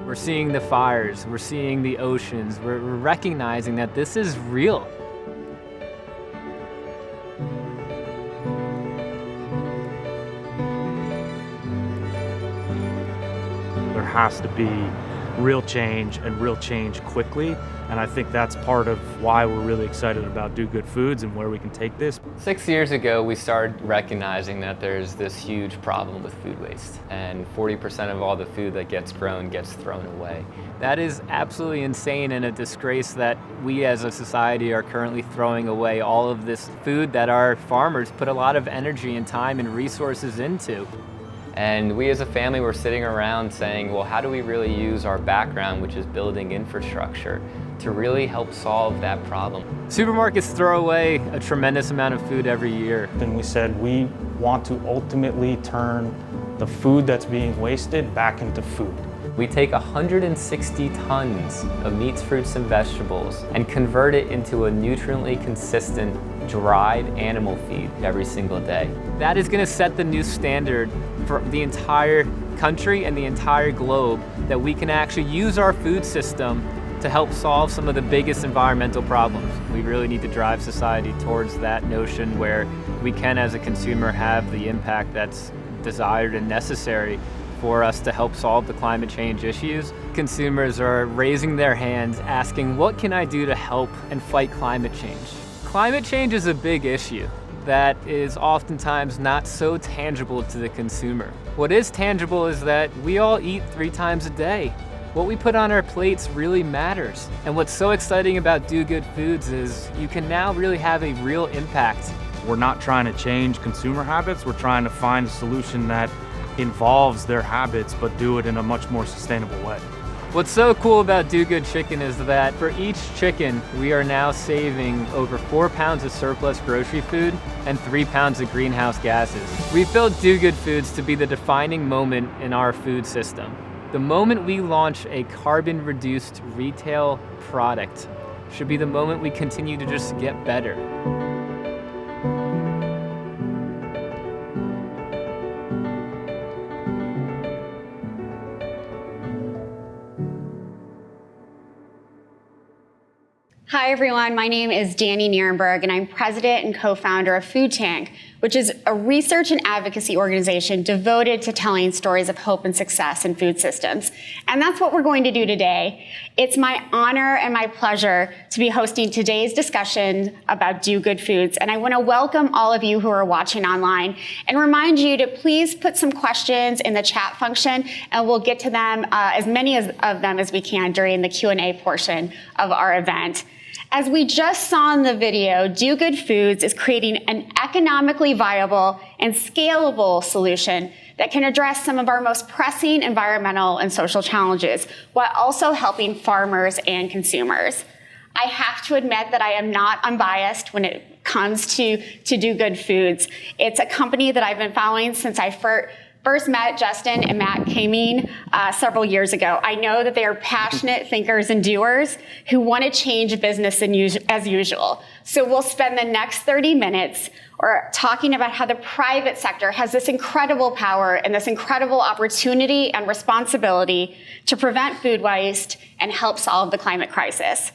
We're seeing the fires, we're seeing the oceans, we're recognizing that this is real. There has to be real change and real change quickly. And I think that's part of why we're really excited about Do Good Foods and where we can take this. 6 years ago, we started recognizing that there's this huge problem with food waste, and 40% of all the food that gets grown gets thrown away. That is absolutely insane and a disgrace that we as a society are currently throwing away all of this food that our farmers put a lot of energy and time and resources into. And we as a family were sitting around saying, well, how do we really use our background, which is building infrastructure, to really help solve that problem? Supermarkets throw away a tremendous amount of food every year. And we said we want to ultimately turn the food that's being wasted back into food. We take 160 tons of meats, fruits, and vegetables and convert it into a nutriently consistent dried animal feed every single day. That is going to set the new standard for the entire country and the entire globe, that we can actually use our food system to help solve some of the biggest environmental problems. We really need to drive society towards that notion where we can, as a consumer, have the impact that's desired and necessary for us to help solve the climate change issues. Consumers are raising their hands asking, what can I do to help and fight climate change? Climate change is a big issue that is oftentimes not so tangible to the consumer. What is tangible is that we all eat 3 times a day. What we put on our plates really matters. And what's so exciting about Do Good Foods is you can now really have a real impact. We're not trying to change consumer habits, we're trying to find a solution that involves their habits, but do it in a much more sustainable way. What's so cool about Do Good Chicken is that for each chicken, we are now saving over 4 pounds of surplus grocery food and 3 pounds of greenhouse gases. We've built Do Good Foods to be the defining moment in our food system. The moment we launch a carbon-reduced retail product should be the moment we continue to just get better. Hi everyone, my name is Danielle Nierenberg and I'm president and co-founder of Food Tank, which is a research and advocacy organization devoted to telling stories of hope and success in food systems. And that's what we're going to do today. It's my honor and my pleasure to be hosting today's discussion about Do Good Foods. And I want to welcome all of you who are watching online and remind you to please put some questions in the chat function, and we'll get to them, as many of them as we can during the Q&A portion of our event. As we just saw in the video, Do Good Foods is creating an economically viable and scalable solution that can address some of our most pressing environmental and social challenges, while also helping farmers and consumers. I have to admit that I am not unbiased when it comes to Do Good Foods. It's a company that I've been following since I first met Justin and Matt Kamine several years ago. I know that they are passionate thinkers and doers who want to change business as usual. So we'll spend the next 30 minutes talking about how the private sector has this incredible power and this incredible opportunity and responsibility to prevent food waste and help solve the climate crisis.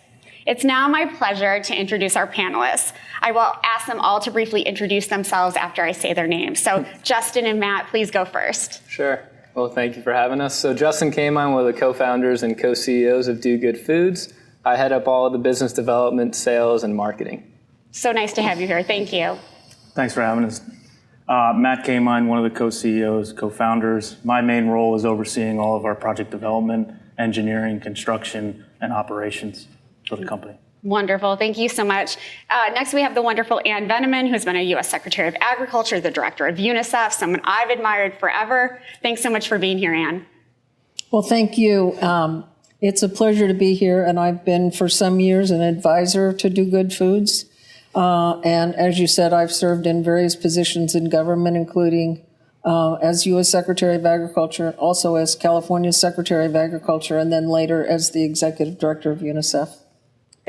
It's now my pleasure to introduce our panelists. I will ask them all to briefly introduce themselves after I say their names. So Justin and Matt, please go first. Sure. Well, thank you for having us. So Justin Kamine, one of the co-founders and co-CEOs of Do Good Foods. I head up all of the business development, sales, and marketing. So nice to have you here. Thank you. Thanks for having us. Matt Kamine, one of the co-CEOs, co-founders. My main role is overseeing all of our project development, engineering, construction, and operations for the company. Wonderful. Thank you so much. Next, we have the wonderful Veneman, who's been a U.S. Secretary of Agriculture, the director of UNICEF, someone I've admired forever. Thanks so much for being here, Anne. Well, thank you. It's a pleasure to be here, and I've been for some years an advisor to Do Good Foods. And as you said, I've served in various positions in government, including as U.S. Secretary of Agriculture, also as California Secretary of Agriculture, and then later as the Executive Director of UNICEF.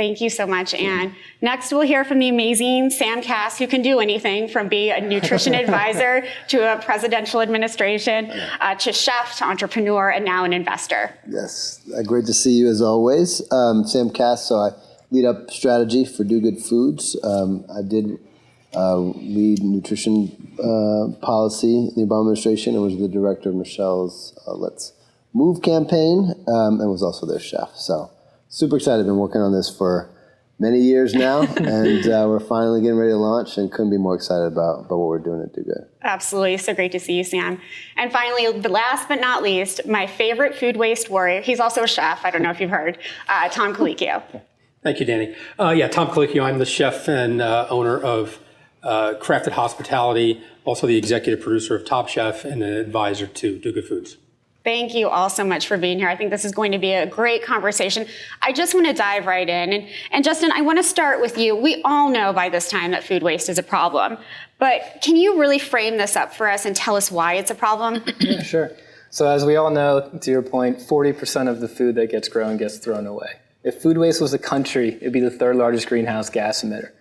Thank you so much, Anne. Next, we'll hear from the amazing Sam Kass, who can do anything from being a nutrition advisor to a presidential administration, to chef, to entrepreneur, and now an investor. Yes, great to see you as always. Sam Kass, so I lead up strategy for Do Good Foods. I did lead nutrition policy in the Obama administration and was the director of Michelle's Let's Move campaign, and was also their chef. So super excited. Been working on this for many years now, and we're finally getting ready to launch, and couldn't be more excited about what we're doing at Do Good. Absolutely. So great to see you, Sam. And finally, last but not least, my favorite food waste warrior. He's also a chef. I don't know if you've heard. Tom Colicchio. Thank you, Danny. Tom Colicchio. I'm the chef and owner of Crafted Hospitality, also the executive producer of Top Chef and an advisor to Do Good Foods. Thank you all so much for being here. I think this is going to be a great conversation. I just want to dive right in. And Justin, I want to start with you. We all know by this time that food waste is a problem, but can you really frame this up for us and tell us why it's a problem? Sure. So as we all know, to your point, 40% of the food that gets grown gets thrown away. If food waste was a country, it'd be the third largest greenhouse gas emitter.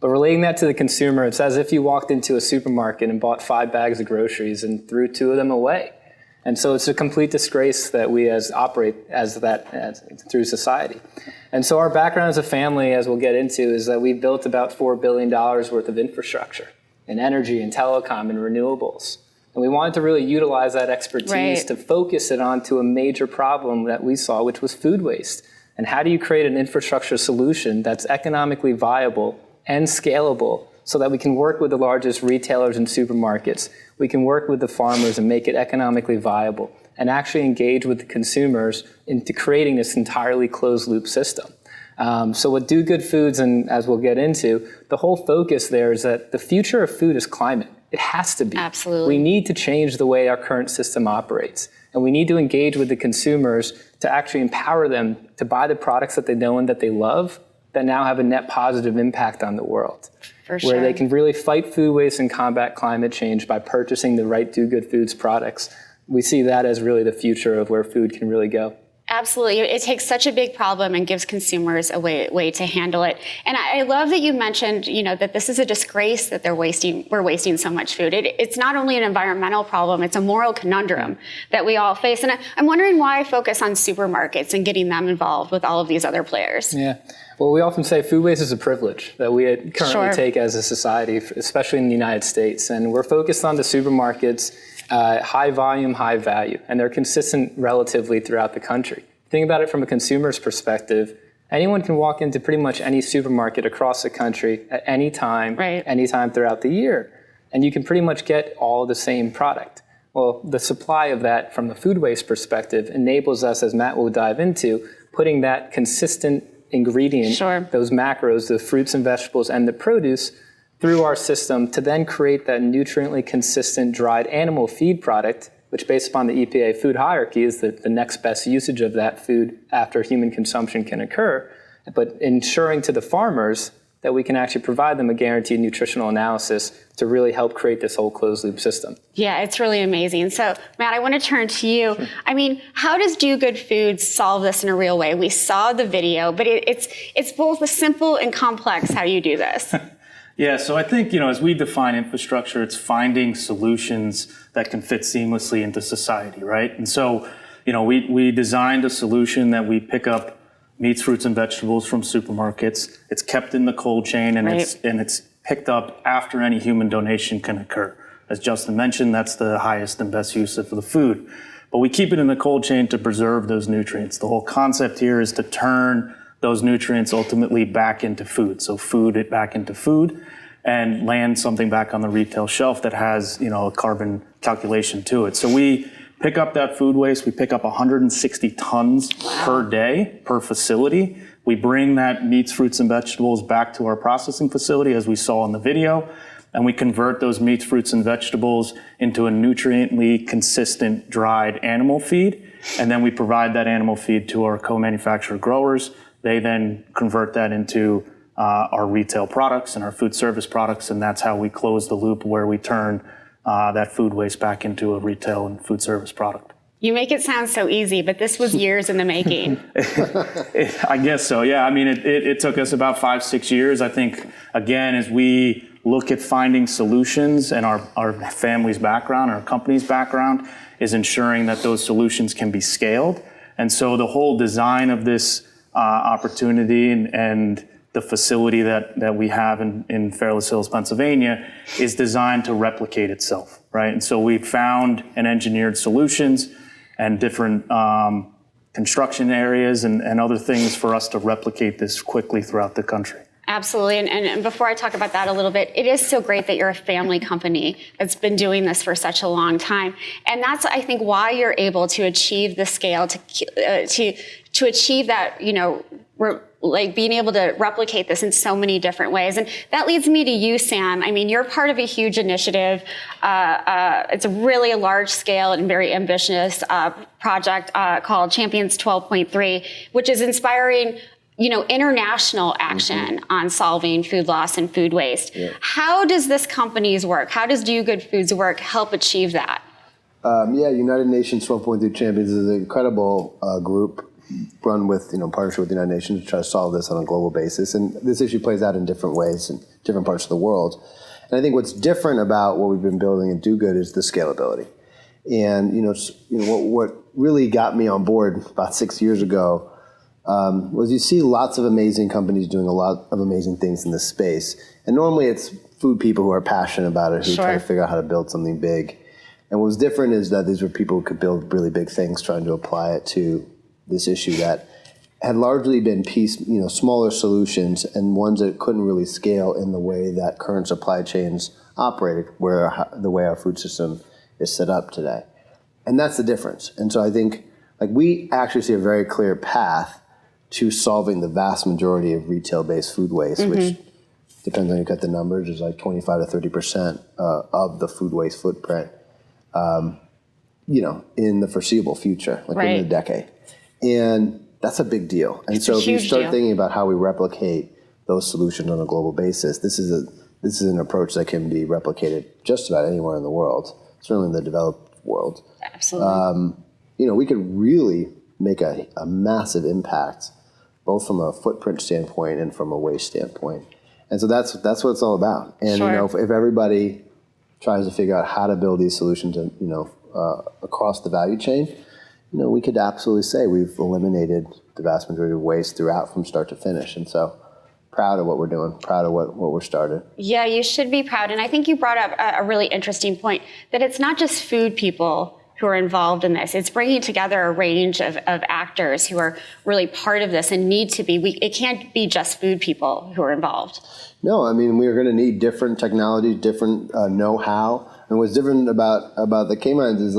But relating that to the consumer, it's as if you walked into a supermarket and bought 5 bags of groceries and threw 2 of them away. And so it's a complete disgrace that we operate through society. And so our background as a family, as we'll get into, is that we built about $4 billion worth of infrastructure in energy and telecom and renewables. And we wanted to really utilize that expertise to focus it onto a major problem that we saw, which was food waste. And how do you create an infrastructure solution that's economically viable and scalable so that we can work with the largest retailers and supermarkets, we can work with the farmers and make it economically viable, and actually engage with the consumers into creating this entirely closed loop system. So with Do Good Foods, and as we'll get into, the whole focus there is that the future of food is climate. It has to be. Absolutely. We need to change the way our current system operates. And we need to engage with the consumers to actually empower them to buy the products that they know and that they love, that now have a net positive impact on the world. For sure. Where they can really fight food waste and combat climate change by purchasing the right Do Good Foods products. We see that as really the future of where food can really go. Absolutely. It takes such a big problem and gives consumers a way to handle it. And I love that you mentioned, that this is a disgrace that we're wasting so much food. It's not only an environmental problem, it's a moral conundrum that we all face. And I'm wondering why focus on supermarkets and getting them involved with all of these other players. Yeah. Well, we often say food waste is a privilege that we currently take as a society, especially in the United States. And we're focused on the supermarkets, high volume, high value, and they're consistent relatively throughout the country. Think about it from a consumer's perspective. Anyone can walk into pretty much any supermarket across the country at any time, anytime throughout the year, and you can pretty much get all the same product. Well, the supply of that from the food waste perspective enables us, as Matt will dive into, putting that consistent ingredient, those macros, the fruits and vegetables and the produce, through our system to then create that nutriently consistent dried animal feed product, which based upon the EPA food hierarchy is the next best usage of that food after human consumption can occur, but ensuring to the farmers that we can actually provide them a guaranteed nutritional analysis to really help create this whole closed loop system. Yeah, it's really amazing. So, Matt, I want to turn to you. Sure. I mean, how does Do Good Foods solve this in a real way? We saw the video, but it's both simple and complex how you do this. Yeah, so I think, as we define infrastructure, it's finding solutions that can fit seamlessly into society, right? And so, we designed a solution that we pick up meats, fruits, and vegetables from supermarkets. It's kept in the cold chain, and it's picked up after any human donation can occur. As Justin mentioned, that's the highest and best use of the food. But we keep it in the cold chain to preserve those nutrients. The whole concept here is to turn those nutrients ultimately back into food. So food it back into food and land something back on the retail shelf that has, a carbon calculation to it. So we pick up that food waste. We pick up 160 tons per day, per facility. We bring that meats, fruits, and vegetables back to our processing facility, as we saw in the video, and we convert those meats, fruits, and vegetables into a nutriently consistent dried animal feed. And then we provide that animal feed to our co-manufacturer growers. They then convert that into our retail products and our food service products, and that's how we close the loop where we turn that food waste back into a retail and food service product. You make it sound so easy, but this was years in the making. I guess so, yeah. I mean, it took us about 5-6 years. I think, again, as we look at finding solutions, and our family's background, our company's background, is ensuring that those solutions can be scaled. And so the whole design of this opportunity and the facility that we have in Fairless Hills, Pennsylvania, is designed to replicate itself, right? And so we found and engineered solutions and different construction areas and other things for us to replicate this quickly throughout the country. Absolutely. And before I talk about that a little bit, it is so great that you're a family company that's been doing this for such a long time. And that's, I think, why you're able to achieve the scale, to achieve that, you know, like being able to replicate this in so many different ways. And that leads me to you, Sam. I mean, you're part of a huge initiative. It's a really large scale and very ambitious project called Champions 12.3, which is inspiring, you know, international action on solving food loss and food waste. Yeah. How does this company's work, how does Do Good Foods work help achieve that? United Nations 12.3 Champions is an incredible group run with, partnership with the United Nations to try to solve this on a global basis. And this issue plays out in different ways in different parts of the world. And I think what's different about what we've been building at Do Good is the scalability. And, what really got me on board about 6 years ago was you see lots of amazing companies doing a lot of amazing things in this space. And normally it's food people who are passionate about it, who try to figure out how to build something big. And what was different is that these were people who could build really big things, trying to apply it to this issue that had largely been smaller solutions and ones that couldn't really scale in the way that current supply chains operated, the way our food system is set up today. And that's the difference. And so I think we actually see a very clear path to solving the vast majority of retail-based food waste, which depends on you cut the numbers, is like 25 to 30% of the food waste footprint, in the foreseeable future, within a decade. And that's a big deal. And so if you start thinking about how we replicate those solutions on a global basis, this is an approach that can be replicated just about anywhere in the world, certainly in the developed world. Absolutely. We could really make a massive impact, both from a footprint standpoint and from a waste standpoint. And so that's what it's all about. And if everybody tries to figure out how to build these solutions, across the value chain, we could absolutely say we've eliminated the vast majority of waste throughout from start to finish. And so proud of what we're doing, proud of what we're started. Yeah, you should be proud. And I think you brought up a really interesting point, that it's not just food people who are involved in this. It's bringing together a range of actors who are really part of this and need to be. It can't be just food people who are involved. No, I mean, we're going to need different technologies, different know-how. And what's different about the Kamines is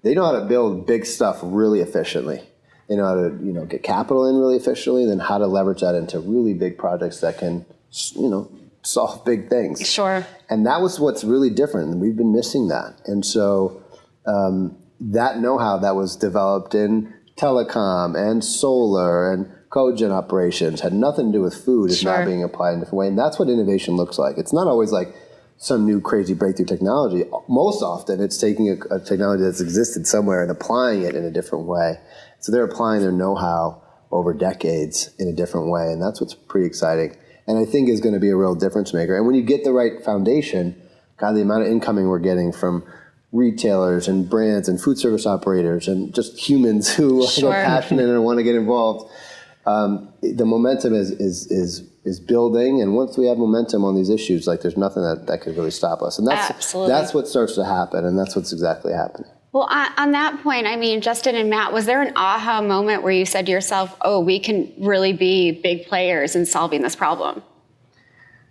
they know how to build big stuff really efficiently. They know how to get capital in really efficiently, then how to leverage that into really big projects that can solve big things. Sure. And that was what's really different. We've been missing that. And so that know-how that was developed in telecom and solar and cogen operations had nothing to do with food is now being applied in a different way. And that's what innovation looks like. It's not always like some new crazy breakthrough technology. Most often it's taking a technology that's existed somewhere and applying it in a different way. So they're applying their know-how over decades in a different way, and that's what's pretty exciting. And I think is going to be a real difference maker. And when you get the right foundation, God, the amount of incoming we're getting from retailers and brands and food service operators and just humans who are passionate and want to get involved, the momentum is building, and once we have momentum on these issues, there's nothing that could really stop us. And that's what starts to happen, and that's what's exactly happening. Well, on that point, I mean, Justin and Matt, was there an aha moment where you said to yourself, oh, we can really be big players in solving this problem?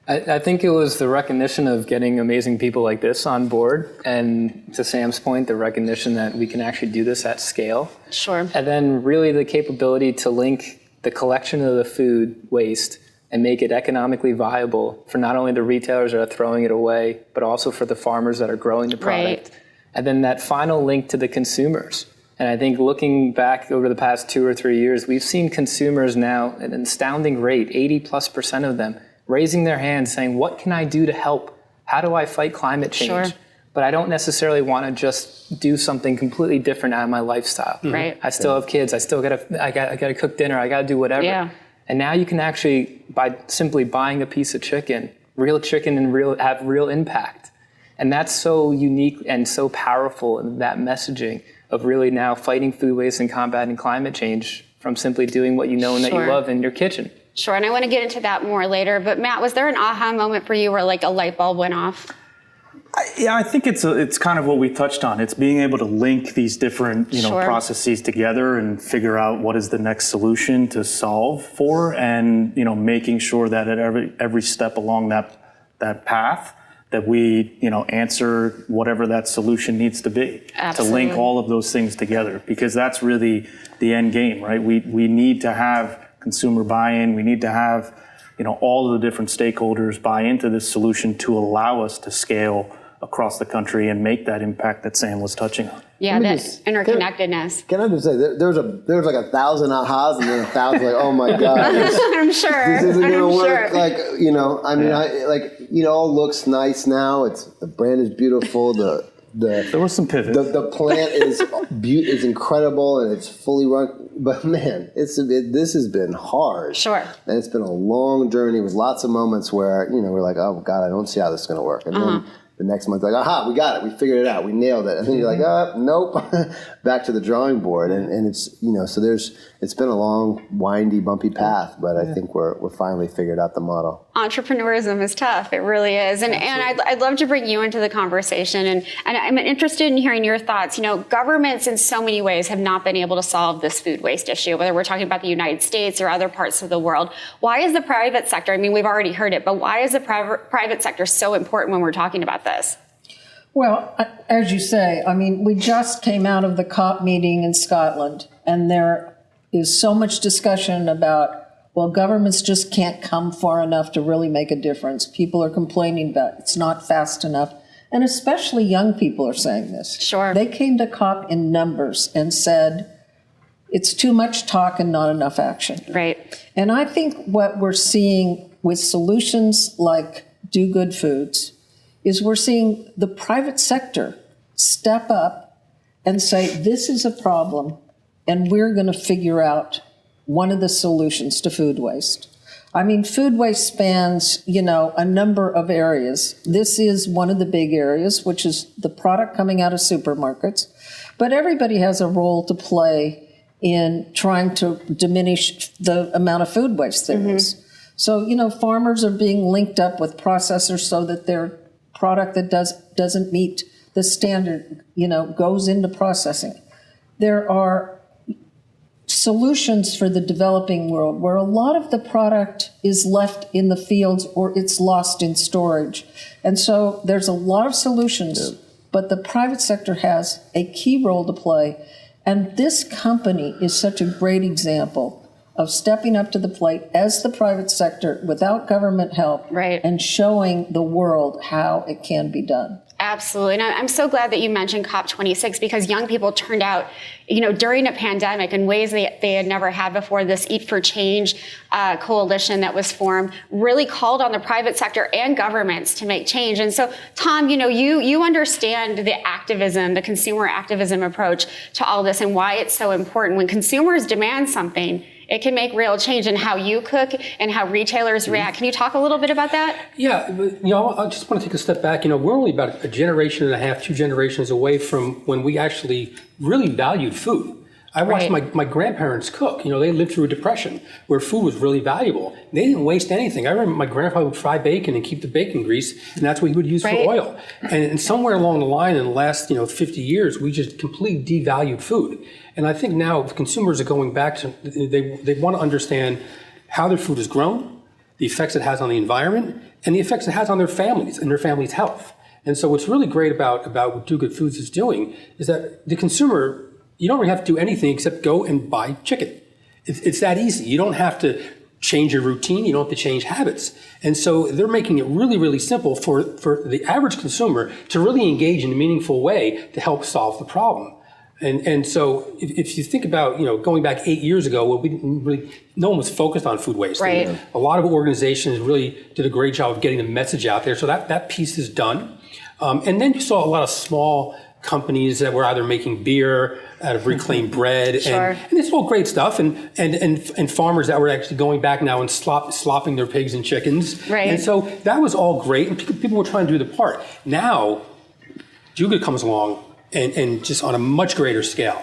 I think it was the recognition of getting amazing people like this on board, and to Sam's point, the recognition that we can actually do this at scale. Sure. And then really the capability to link the collection of the food waste and make it economically viable for not only the retailers that are throwing it away, but also for the farmers that are growing the product. Right. And then that final link to the consumers. And I think looking back over the past 2 or 3 years, we've seen consumers now at an astounding rate, 80+% of them, raising their hands saying, what can I do to help? How do I fight climate change? Sure. but I don't necessarily want to just do something completely different out of my lifestyle. Right. I still have kids. I gotta cook dinner. I gotta do whatever. Yeah. And now you can actually, by simply buying a piece of chicken, real chicken and have real impact. And that's so unique and so powerful in that messaging of really now fighting food waste and combating climate change from simply doing what you know and that you love in your kitchen. Sure, and I want to get into that more later. But Matt, was there an aha moment for you where like a light bulb went off? Yeah, I think it's kind of what we touched on. It's being able to link these different processes together and figure out what is the next solution to solve for, and making sure that at every step along that path that we answer whatever that solution needs to be. Absolutely. To link all of those things together, because that's really the end game, right? We need to have consumer buy-in. We need to have all of the different stakeholders buy into this solution to allow us to scale across the country and make that impact that Sam was touching on. Yeah, that interconnectedness. Can I just say, there's like 1,000 ahas and then 1,000 like, oh my God. I'm sure. This isn't going to work. Sure. Like, it all looks nice now. The brand is beautiful. There was some pivot. The plant is incredible and it's fully run. But man, this has been hard. Sure. And it's been a long journey with lots of moments where, we're like, oh God, I don't see how this is going to work. And then the next month, like, aha, we got it. We figured it out. We nailed it. And then you're like, nope, back to the drawing board. And it's, so it's been a long, windy, bumpy path, but I think we're finally figured out the model. Entrepreneurism is tough. It really is. And I'd love to bring you into the conversation. And I'm interested in hearing your thoughts. Governments in so many ways have not been able to solve this food waste issue, whether we're talking about the United States or other parts of the world. Why is the private sector, we've already heard it, but why is the private sector so important when we're talking about this? Well, as you say, we just came out of the COP meeting in Scotland, and there is so much discussion about, well, governments just can't come far enough to really make a difference. People are complaining about it's not fast enough. And especially young people are saying this. Sure. They came to COP in numbers and said, it's too much talk and not enough action. Right. And I think what we're seeing with solutions like Do Good Foods is we're seeing the private sector step up and say, this is a problem, and we're going to figure out one of the solutions to food waste. Food waste spans, a number of areas. This is one of the big areas, which is the product coming out of supermarkets. But everybody has a role to play in trying to diminish the amount of food waste there is. So, farmers are being linked up with processors so that their product that doesn't meet the standard, goes into processing. There are solutions for the developing world where a lot of the product is left in the fields or it's lost in storage. And so there's a lot of solutions, but the private sector has a key role to play. And this company is such a great example of stepping up to the plate as the private sector without government help, right, and showing the world how it can be done. Absolutely. And I'm so glad that you mentioned COP26, because young people turned out, during a pandemic in ways they had never had before. This Eat for Change coalition that was formed really called on the private sector and governments to make change. And so, Tom, you understand the activism, the consumer activism approach to all this and why it's so important. When consumers demand something, it can make real change in how you cook and how retailers react. Can you talk a little bit about that? Yeah, but, I just want to take a step back. We're only about a generation and a half, 2 generations away from when we actually really valued food. I watched my grandparents cook. They lived through a depression where food was really valuable. They didn't waste anything. I remember my grandfather would fry bacon and keep the bacon grease, and that's what he would use for oil. And somewhere along the line in the last 50 years, we just completely devalued food. And I think now consumers are going back to, they want to understand how their food is grown, the effects it has on the environment, and the effects it has on their families and their families' health. And so what's really great about what Do Good Foods is doing is that the consumer, you don't really have to do anything except go and buy chicken. It's that easy. You don't have to change your routine. You don't have to change habits. And so they're making it really, really simple for the average consumer to really engage in a meaningful way to help solve the problem. And so if you think about, going back 8 years ago, no one was focused on food waste. Right. A lot of organizations really did a great job of getting the message out there. So that piece is done. And then you saw a lot of small companies that were either making beer out of reclaimed bread, Sure. and it's all great stuff, and farmers that were actually going back now and slopping their pigs and chickens. Right. And so that was all great, and people were trying to do their part. Now, Do Good comes along and just on a much greater scale.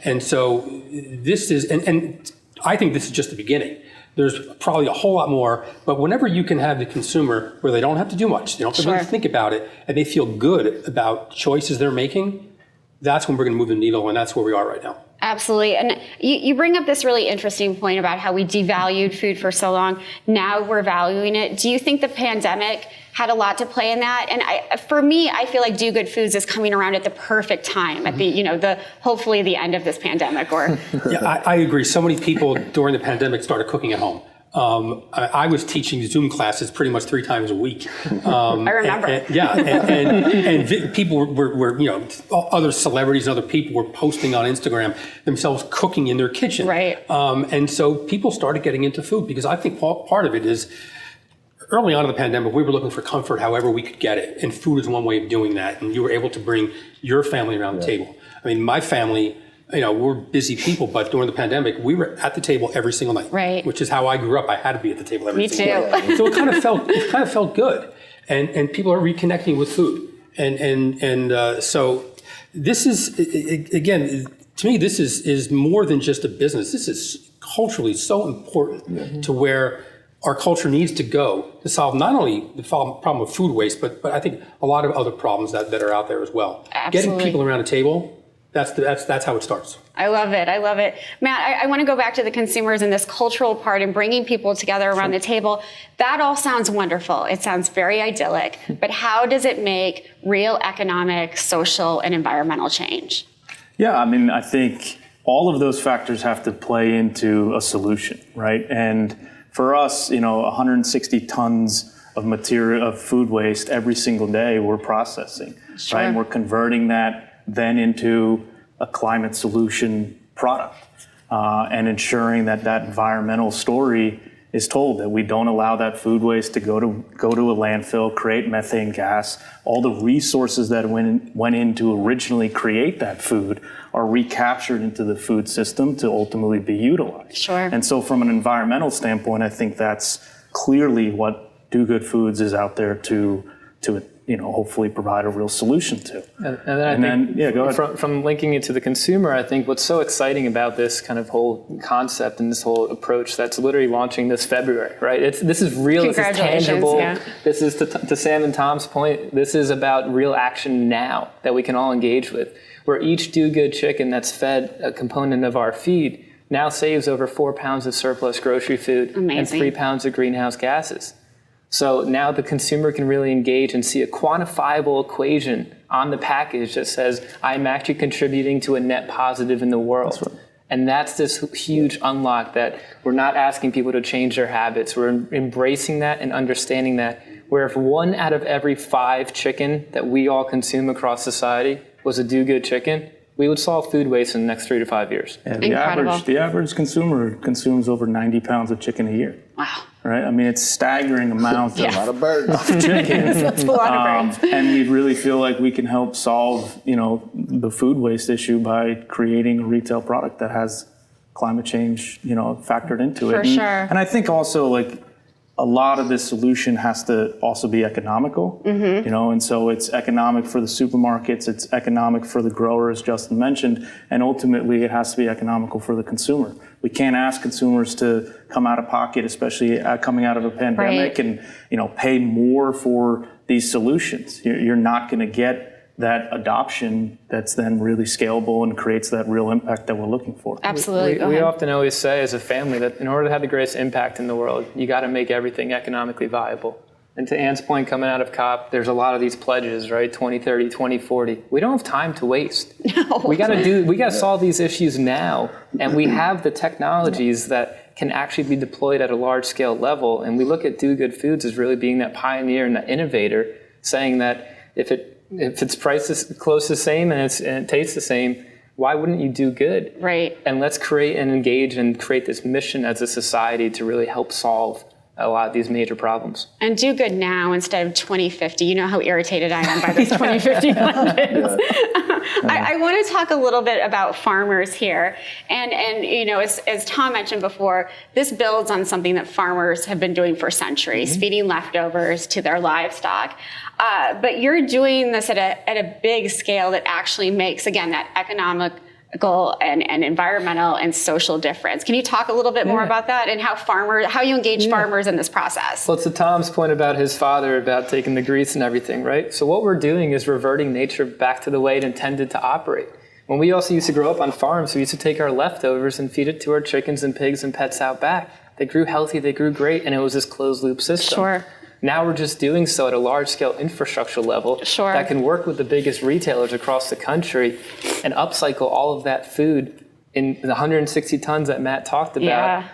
And so this is, and I think this is just the beginning. There's probably a whole lot more, but whenever you can have the consumer where they don't have to do much, they don't have to really think about it, and they feel good about choices they're making, that's when we're going to move the needle, and that's where we are right now. Absolutely. And you bring up this really interesting point about how we devalued food for so long. Now we're valuing it. Do you think the pandemic had a lot to play in that? And for me, I feel like Do Good Foods is coming around at the perfect time, at the hopefully the end of this pandemic. Or Yeah, I agree. So many people during the pandemic started cooking at home. I was teaching Zoom classes pretty much 3 times a week. I remember. And people were, other celebrities and other people were posting on Instagram themselves cooking in their kitchen. Right. And so people started getting into food because I think part of it is early on in the pandemic, we were looking for comfort however we could get it. And food is one way of doing that. And you were able to bring your family around the table. I mean, my family, we're busy people, but during the pandemic, we were at the table every single night. Right. Which is how I grew up. I had to be at the table every Me single night. too. So it kind of felt good. And people are reconnecting with food. So this is, again, to me, this is more than just a business. This is culturally so important to where our culture needs to go to solve not only the problem of food waste, but I think a lot of other problems that are out there as well. Absolutely. Getting people around a table, that's how it starts. I love it. Matt, I want to go back to the consumers and this cultural part and bringing people together around the table. That all sounds wonderful. It sounds very idyllic. But how does it make real economic, social, and environmental change? Yeah, I think all of those factors have to play into a solution, right? And for us, 160 tons of material, of food waste every single day we're processing, right? And we're converting that then into a climate solution product and ensuring that environmental story is told, that we don't allow that food waste to go to a landfill, create methane gas. All the resources that went in to originally create that food are recaptured into the food system to ultimately be utilized. Sure. And so from an environmental standpoint, I think that's clearly what Do Good Foods is out there to hopefully provide a real solution to. And then I think go ahead. From linking it to the consumer, I think what's so exciting about this kind of whole concept and this whole approach that's literally launching this February, right? This is real, this is tangible. Yeah. This is, to Sam and Tom's point, this is about real action now that we can all engage with, where each Do Good chicken that's fed a component of our feed now saves over 4 pounds of surplus grocery food. Amazing. And 3 pounds of greenhouse gases. So now the consumer can really engage and see a quantifiable equation on the package that says, I'm actually contributing to a net positive in the world. That's right. And that's this huge unlock that we're not asking people to change their habits. We're embracing that and understanding that, where if 1 out of every 5 chicken that we all consume across society was a Do Good chicken, we would solve food waste in the next 3 to 5 years. Yeah, Incredible. the average consumer consumes over 90 pounds of chicken a year. Wow. Right? it's staggering amounts A lot of birds. of chicken. That's a lot of birds. And we really feel like we can help solve, the food waste issue by creating a retail product that has climate change, factored into it. For sure. And I think also a lot of this solution has to also be economical, and so it's economic for the supermarkets, it's economic for the growers, Justin mentioned, and ultimately it has to be economical for the consumer. We can't ask consumers to come out of pocket, especially coming out of a pandemic, and pay more for these solutions. You're not going to get that adoption that's then really scalable and creates that real impact that we're looking for. Absolutely. We often always say as a family that in order to have the greatest impact in the world, you got to make everything economically viable. And to Ann's point, coming out of COP, there's a lot of these pledges, right? 2030, 2040. We don't have time to waste. No. We got to solve these issues now, and we have the technologies that can actually be deployed at a large scale level. And we look at Do Good Foods as really being that pioneer and that innovator, saying that if its price is close to the same and it tastes the same, why wouldn't you do good? Right. And let's create and engage and create this mission as a society to really help solve a lot of these major problems. And do good now instead of 2050. You know how irritated I am by this 2050 budget. I want to talk a little bit about farmers here. And you know, as Tom mentioned before, this builds on something that farmers have been doing for centuries, feeding leftovers to their livestock. But you're doing this at a big scale that actually makes, again, that economical and environmental and social difference. Can you talk a little bit more about that and how you engage farmers in this process? Well, to Tom's point about his father, about taking the grease and everything, right? So what we're doing is reverting nature back to the way it intended to operate. When we also used to grow up on farms, we used to take our leftovers and feed it to our chickens and pigs and pets out back. They grew healthy, they grew great, and it was this closed loop system. Sure. Now we're just doing so at a large scale infrastructure level that can work with the biggest retailers across the country and upcycle all of that food in the 160 tons that Matt talked about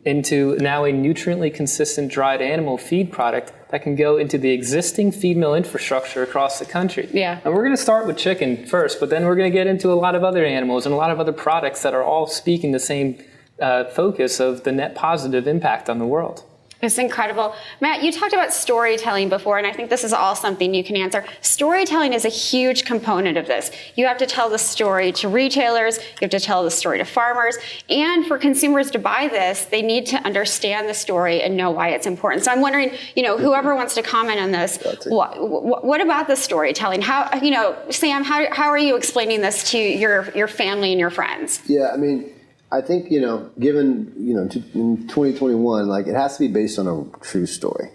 into now a nutriently consistent dried animal feed product that can go into the existing feed mill infrastructure across the country. Yeah. And we're going to start with chicken first, but then we're going to get into a lot of other animals and a lot of other products that are all speaking the same focus of the net positive impact on the world. It's incredible. Matt, you talked about storytelling before, and I think this is all something you can answer. Storytelling is a huge component of this. You have to tell the story to retailers, you have to tell the story to farmers, and for consumers to buy this, they need to understand the story and know why it's important. So I'm wondering, you know, whoever wants to comment on this, what about the storytelling? How, you know, Sam, how are you explaining this to your family and your friends? Yeah, I mean, I think, you know, given, you know, in 2021, like, it has to be based on a true story.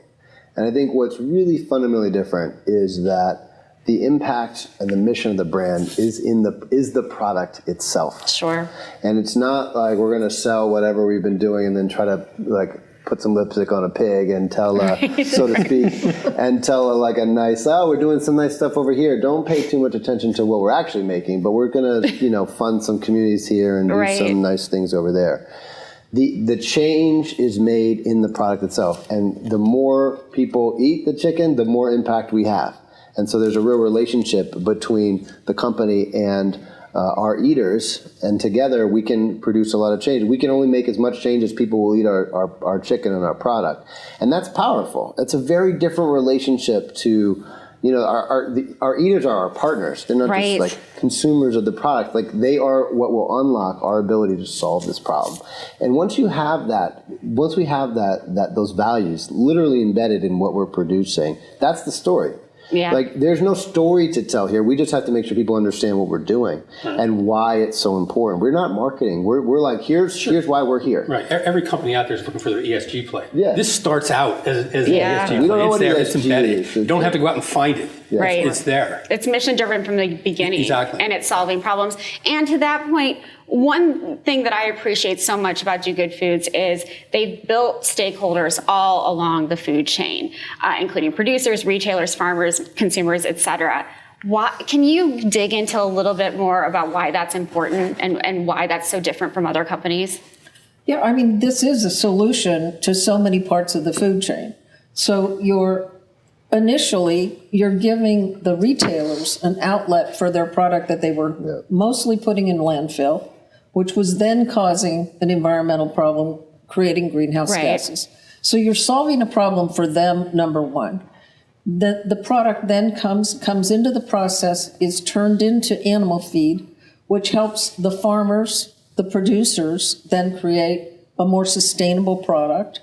And I think what's really fundamentally different is that the impact and the mission of the brand is the product itself. Sure. And it's not like we're going to sell whatever we've been doing and then try to, like, put some lipstick on a pig and tell, so to speak, and tell like a nice, we're doing some nice stuff over here. Don't pay too much attention to what we're actually making, but we're going to, you know, fund some communities here and do some nice things over there. The change is made in the product itself. And the more people eat the chicken, the more impact we have. And so there's a real relationship between the company and our eaters, and together we can produce a lot of change. We can only make as much change as people will eat our chicken and our product. And that's powerful. It's a very different relationship to, you know, our eaters are our partners. They're not just like consumers of the product. Like, they are what will unlock our ability to solve this problem. And once we have those values literally embedded in what we're producing, that's the story. Yeah. Like, there's no story to tell here. We just have to make sure people understand what we're doing and why it's so important. We're not marketing. We're like, here's why we're here. Right. Every company out there is looking for their ESG play. Yeah. This starts out as an ESG play. We don't know what It's ESG embedded. is. You don't have to go out and find it. Right. It's there. It's mission driven from the beginning. Exactly. And it's solving problems. And to that point, one thing that I appreciate so much about Do Good Foods is they've built stakeholders all along the food chain, including producers, retailers, farmers, consumers, et cetera. Can you dig into a little bit more about why that's important and why that's so different from other companies? Yeah, I mean, this is a solution to so many parts of the food chain. So initially, you're giving the retailers an outlet for their product that they were mostly putting in landfill, which was then causing an environmental problem, creating greenhouse gases. So you're solving a problem for them, number one. The product then comes into the process, is turned into animal feed, which helps the farmers, the producers, then create a more sustainable product.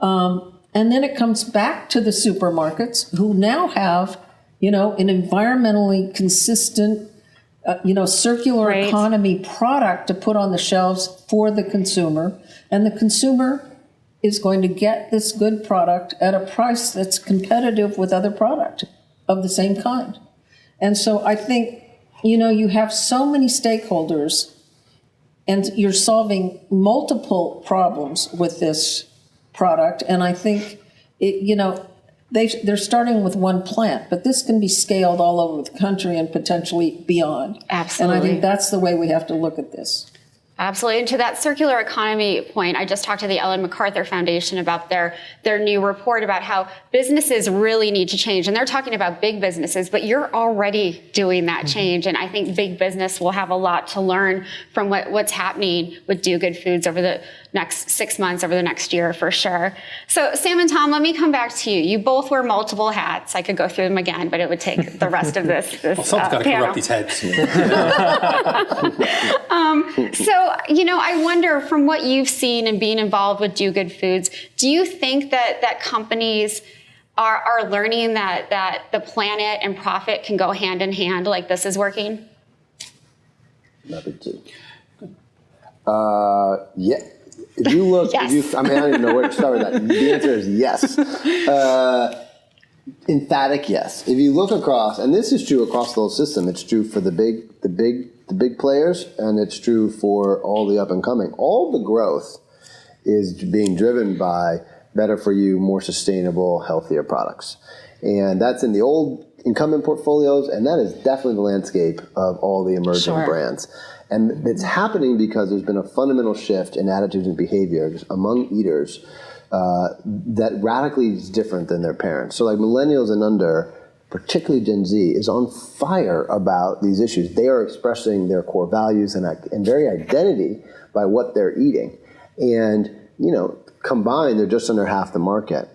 And then it comes back to the supermarkets, who now have, you know, an environmentally consistent, circular economy product to put on the shelves for the consumer. And the consumer is going to get this good product at a price that's competitive with other product of the same kind. And so I think, you know, you have so many stakeholders and you're solving multiple problems with this product. And I think, they're starting with one plant, but this can be scaled all over the country and potentially beyond. Absolutely. And I think that's the way we have to look at this. Absolutely. And to that circular economy point, I just talked to the Ellen MacArthur Foundation about their new report about how businesses really need to change. And they're talking about big businesses, but you're already doing that change. And I think big business will have a lot to learn from what's happening with Do Good Foods over the next 6 months, over the next year for sure. So Sam and Tom, let me come back to you. You both wear multiple hats. I could go through them again, but it would take the rest of this well, someone's got to cover up these heads. So, I wonder, from what you've seen and being involved with Do Good Foods, do you think that companies are learning that the planet and profit can go hand in hand like this is working? Nothing to. Yeah. If you look, Yes. I don't even know where to start with that. The answer is yes. Emphatic yes. If you look across, and this is true across the whole system, it's true for the big players, and it's true for all the up and coming. All the growth is being driven by better for you, more sustainable, healthier products. And that's in the old incumbent portfolios, and that is definitely the landscape of all the emerging brands. And it's happening because there's been a fundamental shift in attitudes and behaviors among eaters that radically is different than their parents. So like millennials and under, particularly Gen Z, is on fire about these issues. They are expressing their core values and very identity by what they're eating. And, combined, they're just under half the market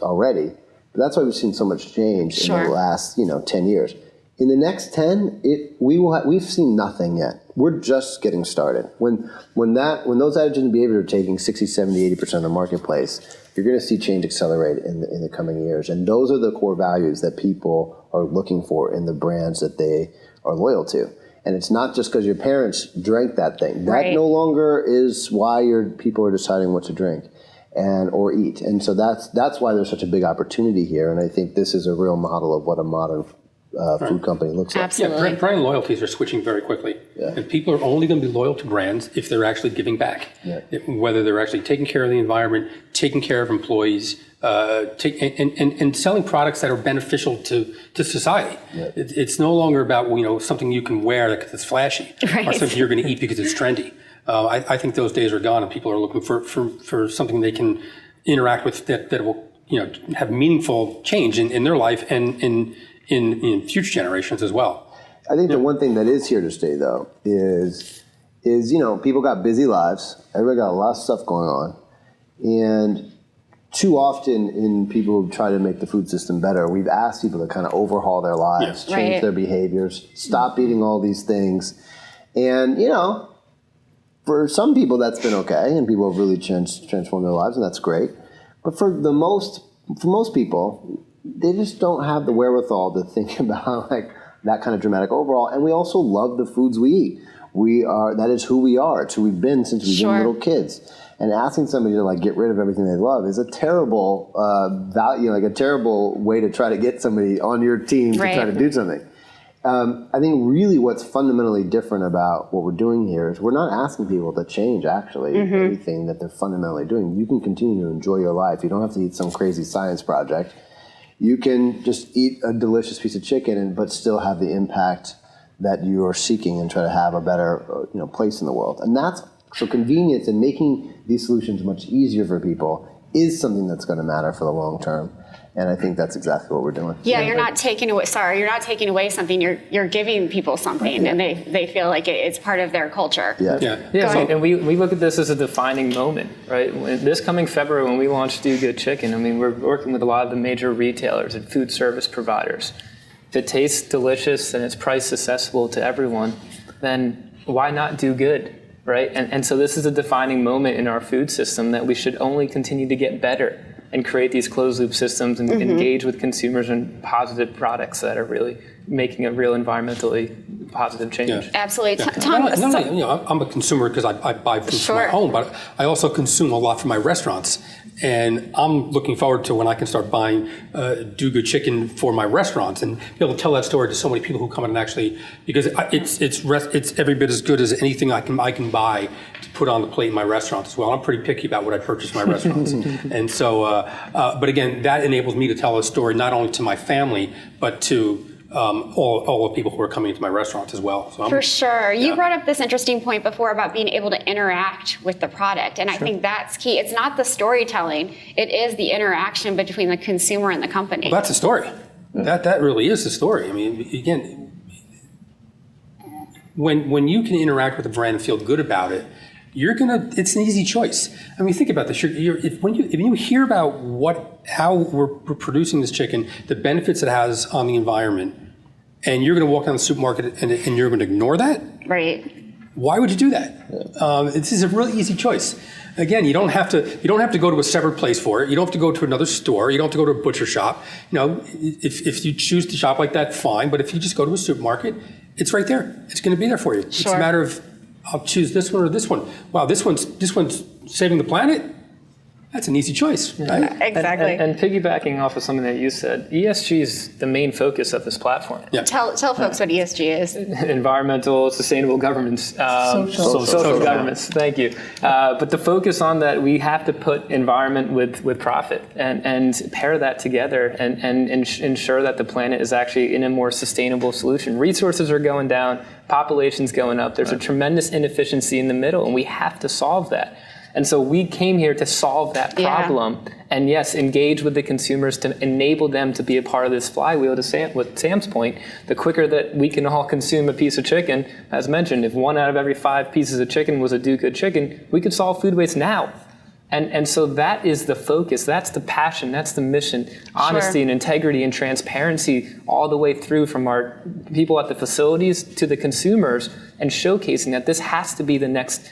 already. But that's why we've seen so much change in the last, 10 years. In the next 10, we've seen nothing yet. We're just getting started. When those attitudes and behaviors are taking 60, 70, 80% of the marketplace, you're going to see change accelerate in the coming years. And those are the core values that people are looking for in the brands that they are loyal to. And it's not just because your parents drank that thing. That no longer is why your people are deciding what to drink or eat. And so that's why there's such a big opportunity here. And I think this is a real model of what a modern food company looks like. Absolutely. Yeah, brand loyalties are switching very quickly. Yeah. And people are only going to be loyal to brands if they're actually giving back. Yeah. Whether they're actually taking care of the environment, taking care of employees, and selling products that are beneficial to society. Yeah. It's no longer about something you can wear that's flashy, or something you're going to eat because it's trendy. I think those days are gone, and people are looking for something they can interact with that will have meaningful change in their life and in future generations as well. I think the one thing that is here to stay, though, is people got busy lives. Everybody got a lot of stuff going on. And too often in people who try to make the food system better, we've asked people to kind of overhaul their lives, change their behaviors, stop eating all these things. And, for some people that's been okay, and people have really transformed their lives, and that's great. But for most people, they just don't have the wherewithal to think about that kind of dramatic overall. And we also love the foods we eat. That is who we are. It's who we've been since we've been little kids. And asking somebody to get rid of everything they love is a terrible value, a terrible way to try to get somebody on your team to try to do something. I think really what's fundamentally different about what we're doing here is we're not asking people to change anything that they're fundamentally doing. You can continue to enjoy your life. You don't have to eat some crazy science project. You can just eat a delicious piece of chicken but still have the impact that you are seeking and try to have a better place in the world. And so convenience and making these solutions much easier for people is something that's going to matter for the long term. And I think that's exactly what we're doing. Yeah, you're not taking away something, you're giving people something, and they feel like it's part of their culture. And we look at this as a defining moment, right? This coming February when we launch Do Good Chicken, we're working with a lot of the major retailers and food service providers. If it tastes delicious and it's price accessible to everyone, then why not do good, right? And so this is a defining moment in our food system that we should only continue to get better and create these closed loop systems and engage with consumers in positive products that are really making a real environmentally positive change. Yeah. Absolutely. Yeah. Tom, I'm a consumer because I buy food from my home, but I also consume a lot from my restaurants. And I'm looking forward to when I can start buying Do Good Chicken for my restaurants and be able to tell that story to so many people who come in and actually, because it's every bit as good as anything I can buy to put on the plate in my restaurant as well. I'm pretty picky about what I purchase in my restaurants. And so, but again, that enables me to tell a story not only to my family, but to all the people who are coming into my restaurant as well. So For sure. You brought up this interesting point before about being able to interact with the product. And I think that's key. It's not the storytelling. It is the interaction between the consumer and the company. Well, that's the story. That really is the story. I mean, again, when you can interact with a brand and feel good about it, it's an easy choice. I mean, think about this. If you hear about how we're producing this chicken, the benefits it has on the environment, and you're going to walk down the supermarket and you're going to ignore that? Right. Why would you do that? This is a really easy choice. Again, you don't have to go to a separate place for it. You don't have to go to another store. You don't have to go to a butcher shop. If you choose to shop like that, fine. But if you just go to a supermarket, it's right there. It's going to be there for you. It's a matter of, I'll choose this one or this one. Wow, this one's saving the planet? That's an easy choice, right? Exactly. And piggybacking off of something that you said, ESG is the main focus of this platform. Yeah. Tell folks what ESG is. Environmental, sustainable governance, social governance. Thank you. But the focus on that, we have to put environment with profit and pair that together and ensure that the planet is actually in a more sustainable solution. Resources are going down, population's going up. There's a tremendous inefficiency in the middle, and we have to solve that. And so we came here to solve that problem and, yes, engage with the consumers to enable them to be a part of this flywheel. With Sam's point, the quicker that we can all consume a piece of chicken, as mentioned, if 1 out of every 5 pieces of chicken was a Do Good chicken, we could solve food waste now. And so that is the focus. That's the passion. That's the mission. Honesty and integrity and transparency all the way through from our people at the facilities to the consumers, and showcasing that this has to be the next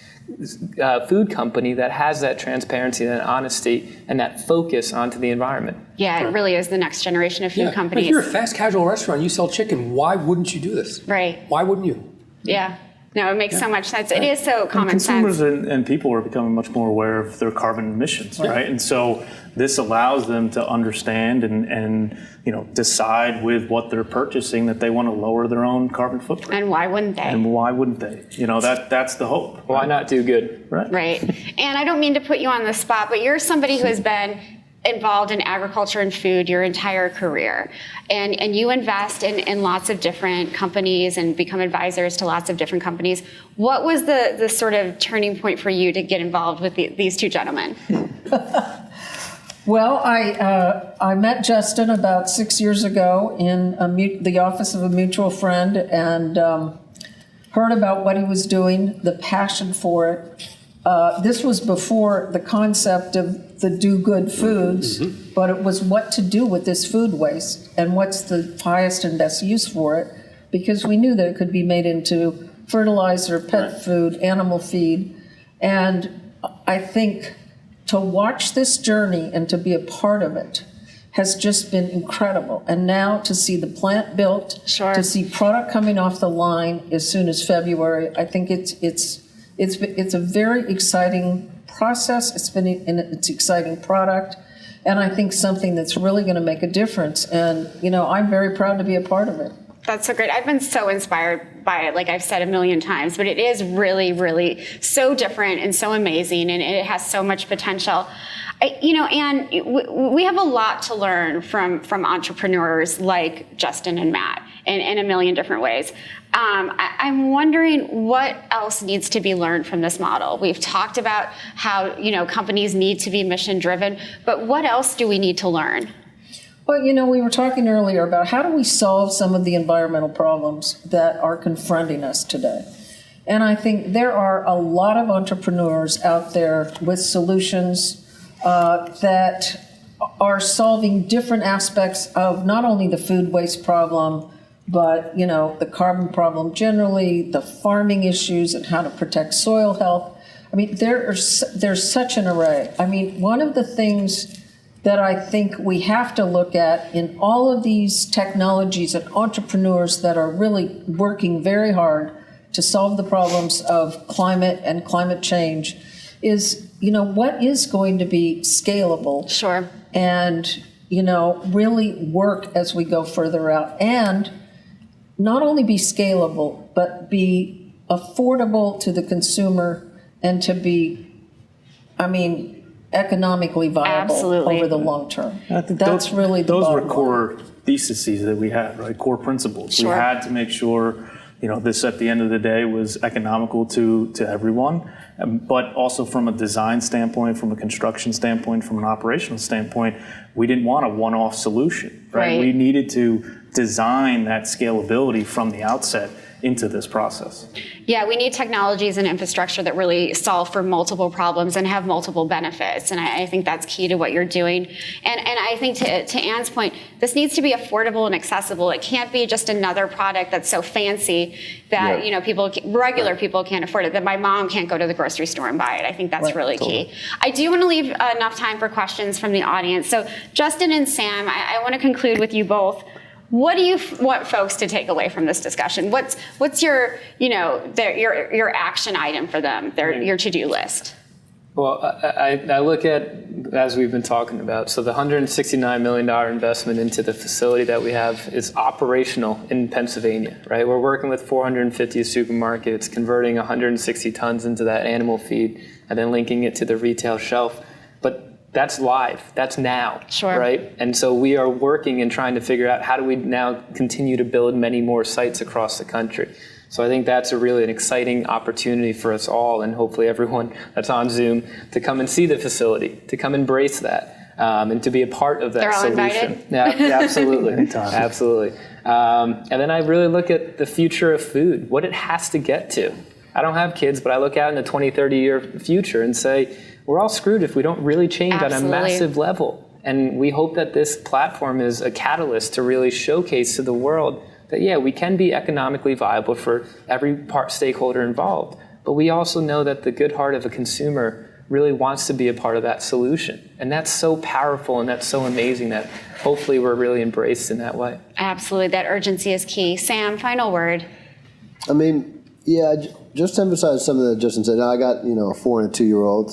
food company that has that transparency and that honesty and that focus onto the environment. Yeah, it really is the next generation of food companies. If you're a fast casual restaurant, you sell chicken, why wouldn't you do this? Right. Why wouldn't you? Yeah. No, it makes so much sense. It is so common consumers sense. and people are becoming much more aware of their carbon emissions, right? And so this allows them to understand and decide with what they're purchasing that they want to lower their own carbon footprint. And why wouldn't they? And why wouldn't they? That's the hope. Why not do good? Right. And I don't mean to put you on the spot, but you're somebody who has been involved in agriculture and food your entire career. And you invest in lots of different companies and become advisors to lots of different companies. What was the sort of turning point for you to get involved with these two gentlemen? Well, I met Justin about 6 years ago in the office of a mutual friend and heard about what he was doing, the passion for it. This was before the concept of the Do Good Foods, but it was what to do with this food waste and what's the highest and best use for it, because we knew that it could be made into fertilizer, pet food, animal feed. And I think to watch this journey and to be a part of it has just been incredible. And now to see the plant built, to see product coming off the line as soon as February, I think it's a very exciting process. It's an exciting product, and I think something that's really going to make a difference. And I'm very proud to be a part of it. That's so great. I've been so inspired by it, like I've said a million times, but it is really, really so different and so amazing, and it has so much potential. And we have a lot to learn from entrepreneurs like Justin and Matt in a million different ways. I'm wondering what else needs to be learned from this model. We've talked about how companies need to be mission driven, but what else do we need to learn? Well, we were talking earlier about how do we solve some of the environmental problems that are confronting us today. And I think there are a lot of entrepreneurs out there with solutions that are solving different aspects of not only the food waste problem, but the carbon problem generally, the farming issues and how to protect soil health. I mean, there's such an array. I mean, one of the things that I think we have to look at in all of these technologies and entrepreneurs that are really working very hard to solve the problems of climate and climate change is, what is going to be scalable? Sure. And, really work as we go further out. And not only be scalable, but be affordable to the consumer and to be, economically viable over the long term. I think that's really the those were bottom core theses that we had, right? Core principles. Sure. We had to make sure, this at the end of the day was economical to everyone, but also from a design standpoint, from a construction standpoint, from an operational standpoint, we didn't want a one-off solution, right? We needed to design that scalability from the outset into this process. Yeah, we need technologies and infrastructure that really solve for multiple problems and have multiple benefits. And I think that's key to what you're doing. And I think to Ann's point, this needs to be affordable and accessible. It can't be just another product that's so fancy that regular people can't afford it, that my mom can't go to the grocery store and buy it. I think that's really key. I do want to leave enough time for questions from the audience. So Justin and Sam, I want to conclude with you both. What do you want folks to take away from this discussion? What's your your action item for them, your to-do list? Well, I look at, as we've been talking about, so the $169 million investment into the facility that we have is operational in Pennsylvania, right? We're working with 450 supermarkets, converting 160 tons into that animal feed, and then linking it to the retail shelf. But that's live. That's now, right? And so we are working and trying to figure out how do we now continue to build many more sites across the country. So I think that's really an exciting opportunity for us all, and hopefully everyone that's on Zoom, to come and see the facility, to come embrace that, and to be a part of that They're all solution. Invited? Yeah, absolutely. Absolutely. And then I really look at the future of food, what it has to get to. I don't have kids, but I look out in the 20, 30-year future and say, we're all screwed if we don't really change on a massive level. And we hope that this platform is a catalyst to really showcase to the world that, we can be economically viable for every stakeholder involved. But we also know that the good heart of a consumer really wants to be a part of that solution. And that's so powerful and that's so amazing that hopefully we're really embraced in that way. Absolutely. That urgency is key. Sam, final word. I mean, just to emphasize something that Justin said. Now I got a 4 and a 2-year-old,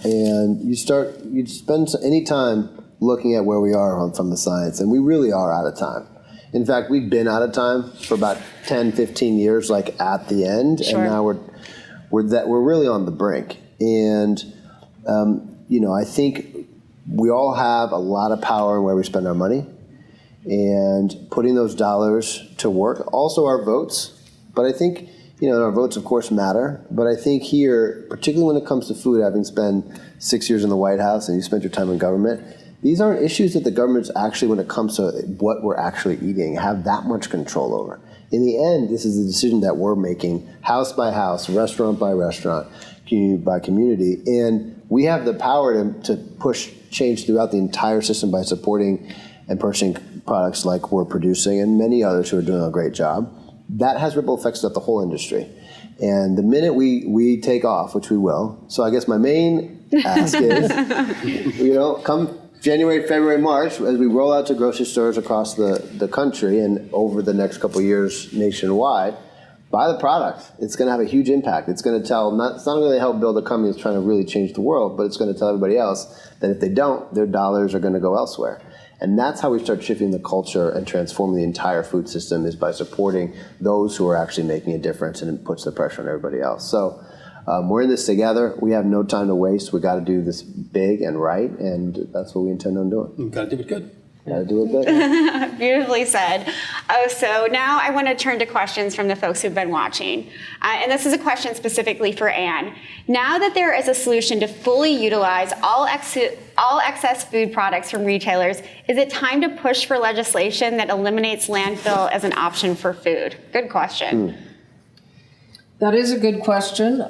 and you spend any time looking at where we are from the science, and we really are out of time. In fact, we've been out of time for about 10, 15 years, like at the end, and now we're really on the brink. And I think we all have a lot of power in where we spend our money, and putting those dollars to work. Also, our votes, but I think. Our votes, of course, matter. But I think here, particularly when it comes to food, having spent 6 years in the White House and you spent your time in government, these aren't issues that the government's actually, when it comes to what we're actually eating, have that much control over. In the end, this is a decision that we're making house by house, restaurant by restaurant, community by community. And we have the power to push change throughout the entire system by supporting and purchasing products like we're producing and many others who are doing a great job. That has ripple effects throughout the whole industry. And the minute we take off, which we will, so I guess my main ask is, come January, February, March, as we roll out to grocery stores across the country and over the next couple of years nationwide, buy the product. It's going to have a huge impact. It's going to it's not going to help build a company that's trying to really change the world, but it's going to tell everybody else that if they don't, their dollars are going to go elsewhere. And that's how we start shifting the culture and transforming the entire food system, is by supporting those who are actually making a difference, and it puts the pressure on everybody else. So we're in this together. We have no time to waste. We got to do this big and right, and that's what we intend on doing. You got to do it good. Got to do it good. Beautifully said. So now I want to turn to questions from the folks who've been watching. And this is a question specifically for Ann. Now that there is a solution to fully utilize all excess food products from retailers, is it time to push for legislation that eliminates landfill as an option for food? Good question. That is a good question.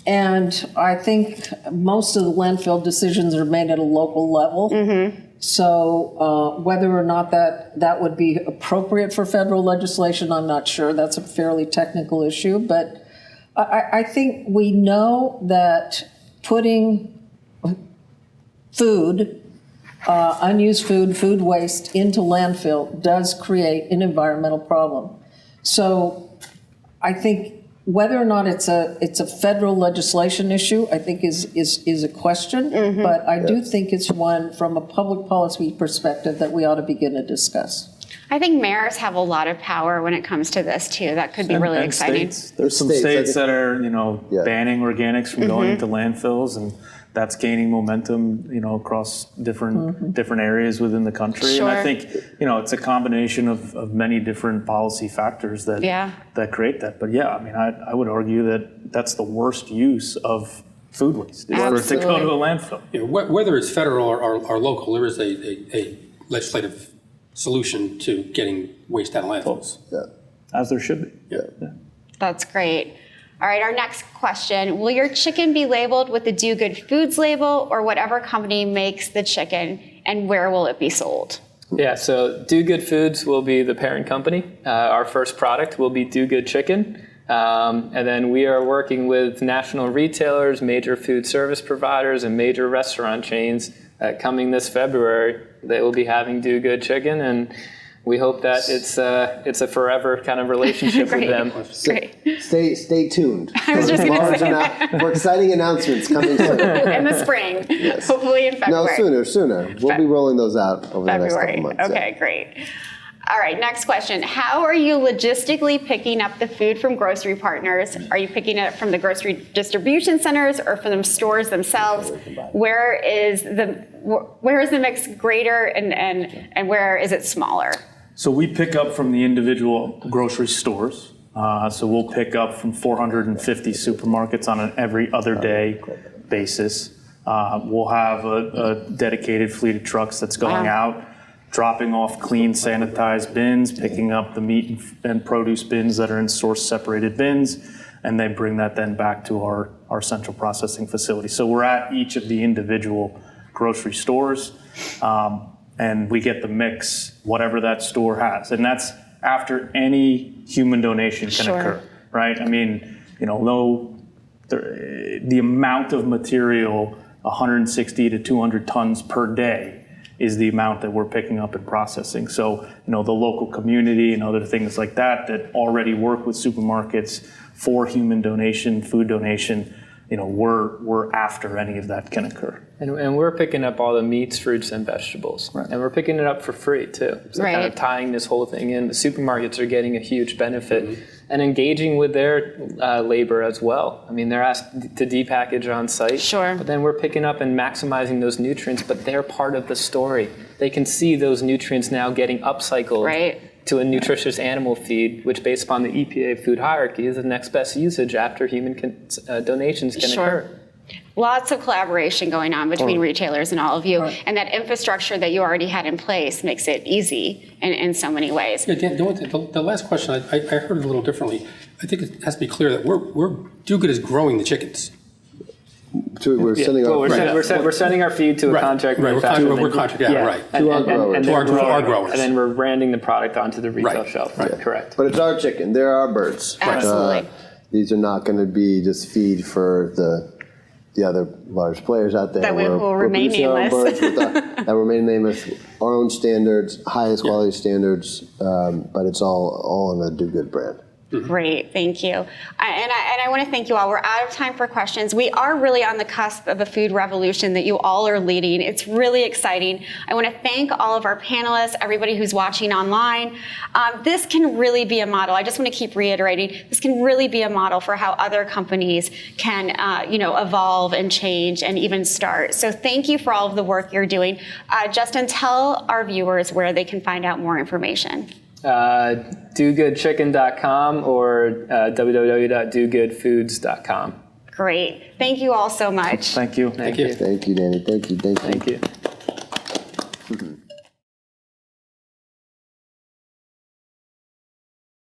And I think most of the landfill decisions are made at a local level. Mm-hmm. So whether or not that would be appropriate for federal legislation, I'm not sure. That's a fairly technical issue. But I think we know that putting food, unused food waste into landfill does create an environmental problem. So I think whether or not it's a federal legislation issue, I think is a question, but I do think it's one from a public policy perspective that we ought to begin to discuss. I think mayors have a lot of power when it comes to this too. That could be really exciting. There's some states that are, banning organics from going into landfills, and that's gaining momentum, across different areas within the country. Sure. And I think, it's a combination of many different policy factors that create that. But yeah, I mean, I would argue that that's the worst use of food waste, is for it to go to a landfill. Whether it's federal or local, there is a legislative solution to getting waste out of landfills. Yeah. As there should be. Yeah. That's great. All right, our next question. Will your chicken be labeled with the Do Good Foods label or whatever company makes the chicken, and where will it be sold? Yeah, so Do Good Foods will be the parent company. Our first product will be Do Good Chicken. And then we are working with national retailers, major food service providers, and major restaurant chains coming this February. They will be having Do Good Chicken, and we hope that it's a forever kind of relationship with them. Great. Stay tuned. I was just going to say. For exciting announcements coming soon. In the spring, hopefully in February. No, sooner. We'll be rolling those out over the next couple months. Okay, great. All right, next question. How are you logistically picking up the food from grocery partners? Are you picking it from the grocery distribution centers or from the stores themselves? Where is the mix greater and where is it smaller? So we pick up from the individual grocery stores. So we'll pick up from 450 supermarkets on an every other day basis. We'll have a dedicated fleet of trucks that's going out, dropping off clean, sanitized bins, picking up the meat and produce bins that are in source-separated bins, and they bring that then back to our central processing facility. So we're at each of the individual grocery stores, and we get the mix, whatever that store has. And that's after any human donation can occur, right? I mean, the amount of material, 160 to 200 tons per day, is the amount that we're picking up and processing. So, the local community and other things like that already work with supermarkets for human donation, food donation, we're after any of that can occur. And we're picking up all the meats, fruits, and vegetables. Right. And we're picking it up for free, too. So kind of tying this whole thing in. The supermarkets are getting a huge benefit and engaging with their labor as well. I mean, they're asked to depackage on site. Sure. But then we're picking up and maximizing those nutrients, but they're part of the story. They can see those nutrients now getting upcycled to a nutritious animal feed, which based upon the EPA food hierarchy is the next best usage after human donations can occur. Lots of collaboration going on between retailers and all of you, and that infrastructure that you already had in place makes it easy in so many ways. Yeah, Dan, the last question, I heard it a little differently. I think it has to be clear that we're Do Good is growing the chickens. We're sending we're sending our feed to a contract manufacturer. We're contracting, right. To our growers. And then we're branding the product onto the retail shelf. Right. Correct. But it's our chicken. They're our birds. Absolutely. These are not going to be just feed for the other large players out there. That will remain nameless. That will remain nameless. Our own standards, highest quality standards, but it's all on the Do Good brand. Great, thank you. And I want to thank you all. We're out of time for questions. We are really on the cusp of a food revolution that you all are leading. It's really exciting. I want to thank all of our panelists, everybody who's watching online. This can really be a model. I just want to keep reiterating, this can really be a model for how other companies can evolve and change and even start. So thank you for all of the work you're doing. Justin, tell our viewers where they can find out more information. DoGoodChicken.com or www.dogoodfoods.com. Great. Thank you all so much. Thank you. Thank you. Thank you, Danny. Thank you. Thank you.